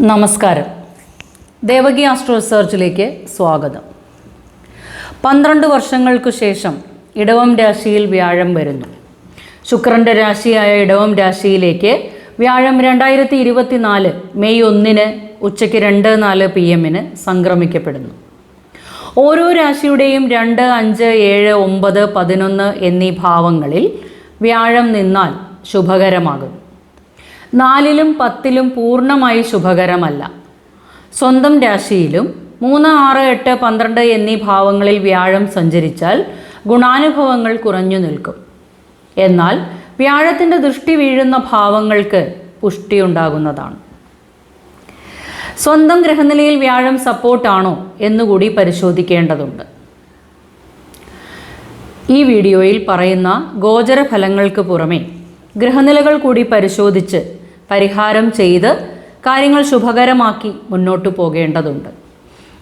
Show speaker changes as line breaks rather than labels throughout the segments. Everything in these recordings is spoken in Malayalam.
നമസ്കാരം. ദേവകി ആസ്ട്രോ റിസർച്ചിലേക്ക് സ്വാഗതം. 12 വർഷങ്ങൾക്കു ശേഷം ഇടവം രാശിയിൽ വ്യാഴം വരുന്നു. ശുക്രൻ്റെ രാശിയായ ഇടവം രാശിയിലേക്ക് വ്യാഴം 2024 മെയ് 1 ഉച്ചയ്ക്ക് 2:04 PM സംക്രമിക്കപ്പെടുന്നു. ഓരോ രാശിയുടെയും 2, 5, 7, 9, 11 എന്നീ ഭാവങ്ങളിൽ വ്യാഴം നിന്നാൽ ശുഭകരമാകും. 4ലും 10ലും പൂർണ്ണമായി ശുഭകരമല്ല. സ്വന്തം രാശിയിലും 3, 6, 8, 12 എന്നീ ഭാവങ്ങളിൽ വ്യാഴം സഞ്ചരിച്ചാൽ ഗുണാനുഭവങ്ങൾ കുറഞ്ഞു നിൽക്കും. എന്നാൽ വ്യാഴത്തിൻ്റെ ദൃഷ്ടി വീഴുന്ന ഭാവങ്ങൾക്ക് പുഷ്ടിയുണ്ടാകുന്നതാണ്. സ്വന്തം ഗ്രഹനിലയിൽ വ്യാഴം സപ്പോർട്ടാണോ എന്നുകൂടി പരിശോധിക്കേണ്ടതുണ്ട്. ഈ വീഡിയോയിൽ പറയുന്ന ഗോചര ഫലങ്ങൾക്ക് പുറമെ ഗ്രഹനിലകൾ കൂടി പരിശോധിച്ച് പരിഹാരം ചെയ്ത് കാര്യങ്ങൾ ശുഭകരമാക്കി മുന്നോട്ടു പോകേണ്ടതുണ്ട്.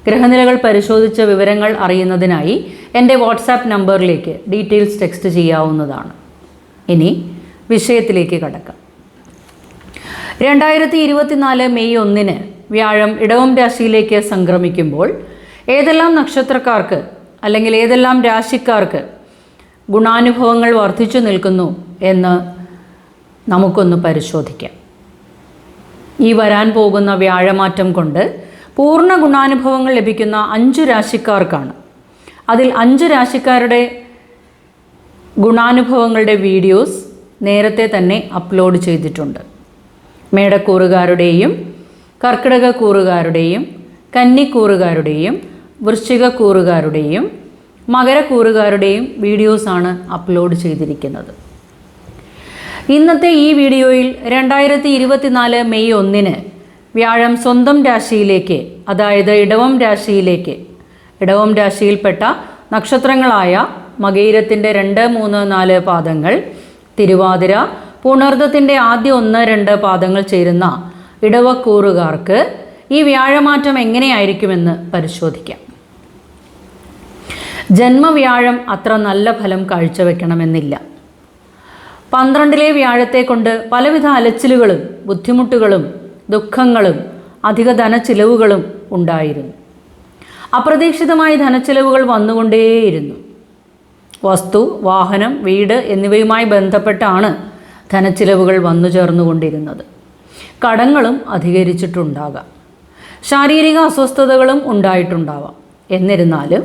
ഗ്രഹനിലകൾ പരിശോധിച്ച വിവരങ്ങൾ അറിയുന്നതിനായി എൻ്റെ വാട്സാപ്പ് നമ്പറിലേക്ക് ഡീറ്റെയിൽസ് ടെക്സ്റ്റ് ചെയ്യാവുന്നതാണ്. ഇനി വിഷയത്തിലേക്ക് കടക്കാം. 2024 മെയ് 1 വ്യാഴം ഇടവം രാശിയിലേക്ക് സംക്രമിക്കുമ്പോൾ ഏതെല്ലാം നക്ഷത്രക്കാർക്ക് അല്ലെങ്കിൽ ഏതെല്ലാം രാശിക്കാർക്ക് ഗുണാനുഭവങ്ങൾ വർദ്ധിച്ചു നിൽക്കുന്നു എന്ന് നമുക്കൊന്ന് പരിശോധിക്കാം. ഈ വരാൻ പോകുന്ന വ്യാഴമാറ്റം കൊണ്ട് പൂർണ്ണ ഗുണാനുഭവങ്ങൾ ലഭിക്കുന്ന 5 രാശിക്കാർക്കാണ്. അതിൽ 5 രാശിക്കാരുടെ ഗുണാനുഭവങ്ങളുടെ വീഡിയോസ് നേരത്തെ തന്നെ അപ്ലോഡ് ചെയ്തിട്ടുണ്ട്. മേടക്കൂറുകാരുടെയും കർക്കിടകക്കൂറുകാരുടെയും കന്നിക്കൂറുകാരുടെയും വൃശ്ചികക്കൂറുകാരുടെയും മകരക്കൂറുകാരുടെയും വീഡിയോസാണ് അപ്ലോഡ് ചെയ്തിരിക്കുന്നത്. ഇന്നത്തെ ഈ വീഡിയോയിൽ 2024 മെയ് 1 വ്യാഴം സ്വന്തം രാശിയിലേക്ക്, അതായത് ഇടവം രാശിയിൽപ്പെട്ട നക്ഷത്രങ്ങളായ മകയിരത്തിൻ്റെ 2, 3, 4 പാദങ്ങൾ, തിരുവാതിര, പുണർദത്തിൻ്റെ ആദ്യ 1, 2 പാദങ്ങൾ ചേരുന്ന ഇടവക്കൂറുകാർക്ക് ഈ വ്യാഴമാറ്റം എങ്ങനെയായിരിക്കുമെന്ന് പരിശോധിക്കാം. ജന്മവ്യാഴം അത്ര നല്ല ഫലം കാഴ്ചവെക്കണമെന്നില്ല. 12ലെ വ്യാഴത്തെ കൊണ്ട് പലവിധ അലച്ചിലുകളും ബുദ്ധിമുട്ടുകളും ദുഃഖങ്ങളും അധിക ധനച്ചിലവുകളും ഉണ്ടായിരുന്നു. അപ്രതീക്ഷിതമായി ധനച്ചിലവുകൾ വന്നുകൊണ്ടേയിരുന്നു. വസ്തു, വാഹനം, വീട് എന്നിവയുമായി ബന്ധപ്പെട്ടാണ് ധനച്ചിലവുകൾ വന്നു ചേർന്നുകൊണ്ടിരുന്നത്. കടങ്ങളും അധികരിച്ചിട്ടുണ്ടാകാം. ശാരീരിക അസ്വസ്ഥതകളും ഉണ്ടായിട്ടുണ്ടാവാം. എന്നിരുന്നാലും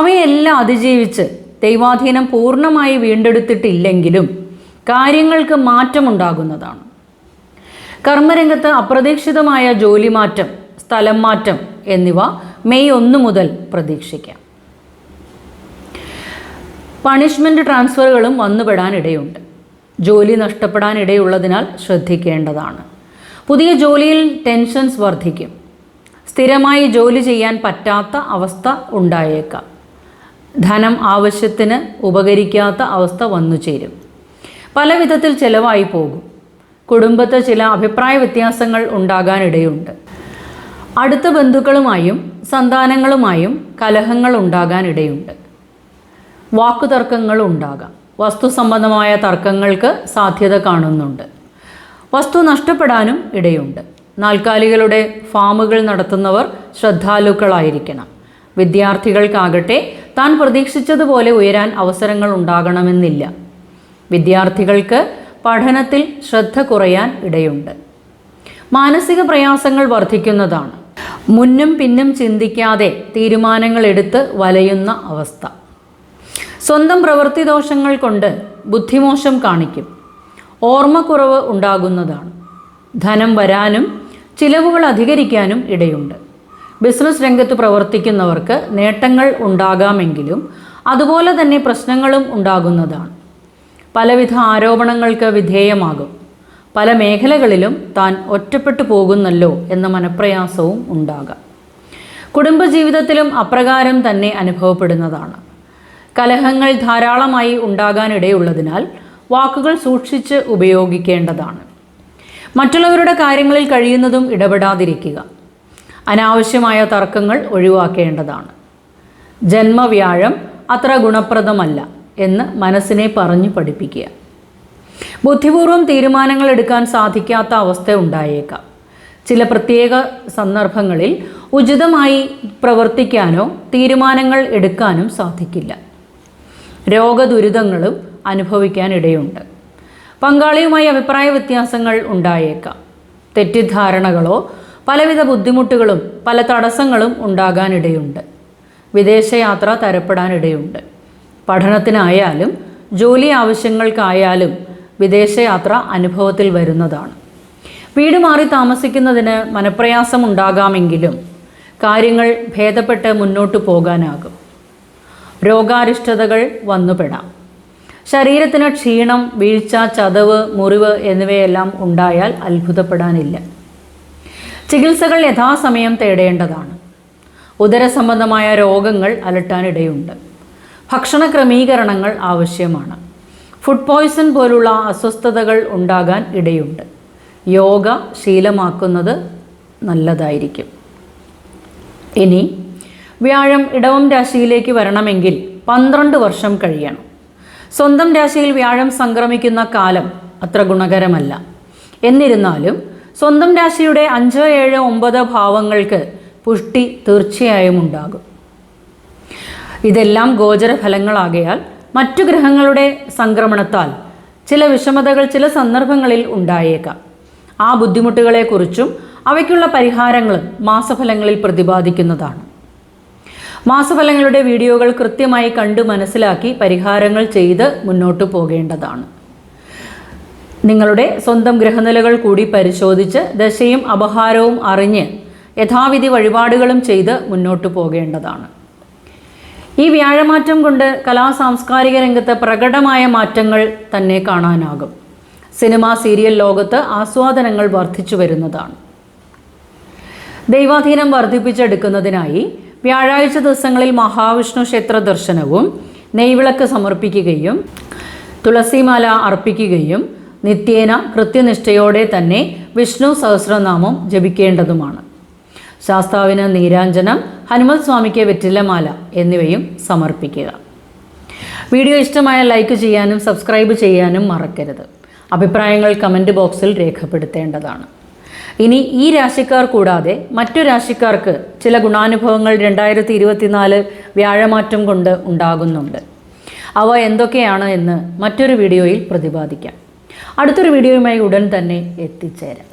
അവയെല്ലാം അതിജീവിച്ച് ദൈവാധീനം പൂർണ്ണമായി വീണ്ടെടുത്തിട്ടില്ലെങ്കിലും കാര്യങ്ങൾക്ക് മാറ്റമുണ്ടാകുന്നതാണ്. കർമ്മരംഗത്ത് അപ്രതീക്ഷിതമായ ജോലി മാറ്റം, സ്ഥലം മാറ്റം എന്നിവ മെയ് 1 മുതൽ പ്രതീക്ഷിക്കാം. പണിഷ്മെൻറ്റ് ട്രാൻസ്ഫറുകളും വന്നുപെടാൻ ഇടയുണ്ട്. ജോലി നഷ്ടപ്പെടാൻ ഇടയുള്ളതിനാൽ ശ്രദ്ധിക്കേണ്ടതാണ്. പുതിയ ജോലിയിൽ ടെൻഷൻസ് വർദ്ധിക്കും. സ്ഥിരമായി ജോലി ചെയ്യാൻ പറ്റാത്ത അവസ്ഥ ഉണ്ടായേക്കാം. ധനം ആവശ്യത്തിന് ഉപകരിക്കാത്ത അവസ്ഥ വന്നു ചേരും. പല വിധത്തിൽ ചിലവായി പോകും. കുടുംബത്തിൽ ചില അഭിപ്രായ വ്യത്യാസങ്ങൾ ഉണ്ടാകാനിടയുണ്ട്. അടുത്ത ബന്ധുക്കളുമായും സന്താനങ്ങളുമായും കലഹങ്ങൾ ഉണ്ടാകാനിടയുണ്ട്. വാക്കുതർക്കങ്ങൾ ഉണ്ടാകാം. വസ്തു സംബന്ധമായ തർക്കങ്ങൾക്ക് സാധ്യത കാണുന്നുണ്ട്. വസ്തു നഷ്ടപ്പെടാനും ഇടയുണ്ട്. നാൽക്കാലികളുടെ ഫാമുകൾ നടത്തുന്നവർ ശ്രദ്ധാലുക്കളായിരിക്കണം. വിദ്യാർത്ഥികൾക്കാകട്ടെ താൻ പ്രതീക്ഷിച്ചതുപോലെ ഉയരാൻ അവസരങ്ങൾ ഉണ്ടാകണമെന്നില്ല. വിദ്യാർത്ഥികൾക്ക് പഠനത്തിൽ ശ്രദ്ധ കുറയാൻ ഇടയുണ്ട്. മാനസിക പ്രയാസങ്ങൾ വർദ്ധിക്കുന്നതാണ്. മുന്നും പിന്നും ചിന്തിക്കാതെ തീരുമാനങ്ങൾ എടുത്ത് വലയുന്ന അവസ്ഥ. സ്വന്തം പ്രവൃത്തി ദോഷങ്ങൾ കൊണ്ട് ബുദ്ധിമോശം കാണിക്കും. ഓർമ്മക്കുറവ് ഉണ്ടാകുന്നതാണ്. ധനം വരാനും ചിലവുകൾ അധികരിക്കാനും ഇടയുണ്ട്. ബിസിനസ് രംഗത്ത് പ്രവർത്തിക്കുന്നവർക്ക് നേട്ടങ്ങൾ ഉണ്ടാകാമെങ്കിലും അതുപോലെ തന്നെ പ്രശ്നങ്ങളും ഉണ്ടാകുന്നതാണ്. പലവിധ ആരോപണങ്ങൾക്ക് വിധേയമാകും. പല മേഖലകളിലും താൻ ഒറ്റപ്പെട്ടു പോകുന്നല്ലോ എന്ന മനപ്രയാസവും ഉണ്ടാകാം. കുടുംബജീവിതത്തിലും അപ്രകാരം തന്നെ അനുഭവപ്പെടുന്നതാണ്. കലഹങ്ങൾ ധാരാളമായി ഉണ്ടാകാനിടയുള്ളതിനാൽ വാക്കുകൾ സൂക്ഷിച്ച് ഉപയോഗിക്കേണ്ടതാണ്. മറ്റുള്ളവരുടെ കാര്യങ്ങളിൽ കഴിയുന്നതും ഇടപെടാതിരിക്കുക. അനാവശ്യമായ തർക്കങ്ങൾ ഒഴിവാക്കേണ്ടതാണ്. ജന്മവ്യാഴം അത്ര ഗുണപ്രദമല്ല എന്ന് മനസ്സിനെ പറഞ്ഞു പഠിപ്പിക്കുക. ബുദ്ധിപൂർവ്വം തീരുമാനങ്ങൾ എടുക്കാൻ സാധിക്കാത്ത അവസ്ഥ ഉണ്ടായേക്കാം. ചില പ്രത്യേക സന്ദർഭങ്ങളിൽ ഉചിതമായി പ്രവർത്തിക്കാനോ തീരുമാനങ്ങൾ എടുക്കാനും സാധിക്കില്ല. രോഗദുരിതങ്ങളും അനുഭവിക്കാനിടയുണ്ട്. പങ്കാളിയുമായി അഭിപ്രായ വ്യത്യാസങ്ങൾ ഉണ്ടായേക്കാം. തെറ്റിദ്ധാരണകളോ പലവിധ ബുദ്ധിമുട്ടുകളും പല തടസ്സങ്ങളും ഉണ്ടാകാനിടയുണ്ട്. വിദേശയാത്ര തരപ്പെടാനിടയുണ്ട്. പഠനത്തിനായാലും ജോലി ആവശ്യങ്ങൾക്കായാലും വിദേശയാത്ര അനുഭവത്തിൽ വരുന്നതാണ്. വീട് മാറി താമസിക്കുന്നതിന് മനപ്രയാസം ഉണ്ടാകാമെങ്കിലും കാര്യങ്ങൾ ഭേദപ്പെട്ട് മുന്നോട്ടു പോകാനാകും. രോഗാരിഷ്ടതകൾ വന്നുപെടാം. ശരീരത്തിന് ക്ഷീണം, വീഴ്ച, ചതവ്, മുറിവ് എന്നിവയെല്ലാം ഉണ്ടായാൽ അത്ഭുതപ്പെടാനില്ല. ചികിത്സകൾ യഥാസമയം തേടേണ്ടതാണ്. ഉദരസംബന്ധമായ രോഗങ്ങൾ അലട്ടാനിടയുണ്ട്. ഭക്ഷണ ക്രമീകരണങ്ങൾ ആവശ്യമാണ്. ഫുഡ് പോയ്സൺ പോലുള്ള അസ്വസ്ഥതകൾ ഉണ്ടാകാൻ ഇടയുണ്ട്. യോഗ ശീലമാക്കുന്നത് നല്ലതായിരിക്കും. ഇനി വ്യാഴം ഇടവം രാശിയിലേക്ക് വരണമെങ്കിൽ 12 വർഷം കഴിയണം. സ്വന്തം രാശിയിൽ വ്യാഴം സംക്രമിക്കുന്ന കാലം അത്ര ഗുണകരമല്ല. എന്നിരുന്നാലും സ്വന്തം രാശിയുടെ 5, 7, 9 ഭാവങ്ങൾക്ക് പുഷ്ടി തീർച്ചയായും ഉണ്ടാകും. ഇതെല്ലാം ഗോചരഫലങ്ങളാകയാൽ മറ്റു ഗ്രഹങ്ങളുടെ സംക്രമണത്താൽ ചില വിഷമതകൾ ചില സന്ദർഭങ്ങളിൽ ഉണ്ടായേക്കാം. ആ ബുദ്ധിമുട്ടുകളെക്കുറിച്ചും അവയ്ക്കുള്ള പരിഹാരങ്ങളും മാസഫലങ്ങളിൽ പ്രതിപാദിക്കുന്നതാണ്. മാസഫലങ്ങളുടെ വീഡിയോകൾ കൃത്യമായി കണ്ടു മനസ്സിലാക്കി പരിഹാരങ്ങൾ ചെയ്ത് മുന്നോട്ട് പോകേണ്ടതാണ്. നിങ്ങളുടെ സ്വന്തം ഗ്രഹനിലകൾ കൂടി പരിശോധിച്ച് ദശയും അപഹാരവും അറിഞ്ഞ് യഥാവിധി വഴിപാടുകളും ചെയ്ത് മുന്നോട്ട് പോകേണ്ടതാണ്. ഈ വ്യാഴമാറ്റം കൊണ്ട് കലാസാംസ്കാരിക രംഗത്ത് പ്രകടമായ മാറ്റങ്ങൾ തന്നെ കാണാനാകും. സിനിമ, സീരിയൽ ലോകത്ത് ആസ്വാദനങ്ങൾ വർദ്ധിച്ചു വരുന്നതാണ്. ദൈവാധീനം വർദ്ധിപ്പിച്ചെടുക്കുന്നതിനായി വ്യാഴാഴ്ച ദിവസങ്ങളിൽ മഹാവിഷ്ണു ക്ഷേത്ര ദർശനവും നെയ്വിളക്ക് സമർപ്പിക്കുകയും തുളസിമാല അർപ്പിക്കുകയും നിത്യേന കൃത്യനിഷ്ഠയോടെ തന്നെ വിഷ്ണു സഹസ്രനാമം ജപിക്കേണ്ടതുമാണ്. ശാസ്താവിന് നീരാഞ്ജനം, ഹനുമൽ സ്വാമിക്ക് വെറ്റിലമാല എന്നിവയും സമർപ്പിക്കുക. വീഡിയോ ഇഷ്ടമായ ലൈക്ക് ചെയ്യാനും സബ്സ്ക്രൈബ് ചെയ്യാനും മറക്കരുത്. അഭിപ്രായങ്ങൾ കമൻറ്റ് ബോക്സിൽ രേഖപ്പെടുത്തേണ്ടതാണ്. ഇനി ഈ രാശിക്കാർ കൂടാതെ മറ്റു രാശിക്കാർക്ക് ചില ഗുണാനുഭവങ്ങൾ 2024 വ്യാഴമാറ്റം കൊണ്ട് ഉണ്ടാകുന്നുണ്ട്. അവ എന്തൊക്കെയാണ് എന്ന് മറ്റൊരു വീഡിയോയിൽ പ്രതിപാദിക്കാം. അടുത്തൊരു വീഡിയോയുമായി ഉടൻ തന്നെ എത്തിച്ചേരാം.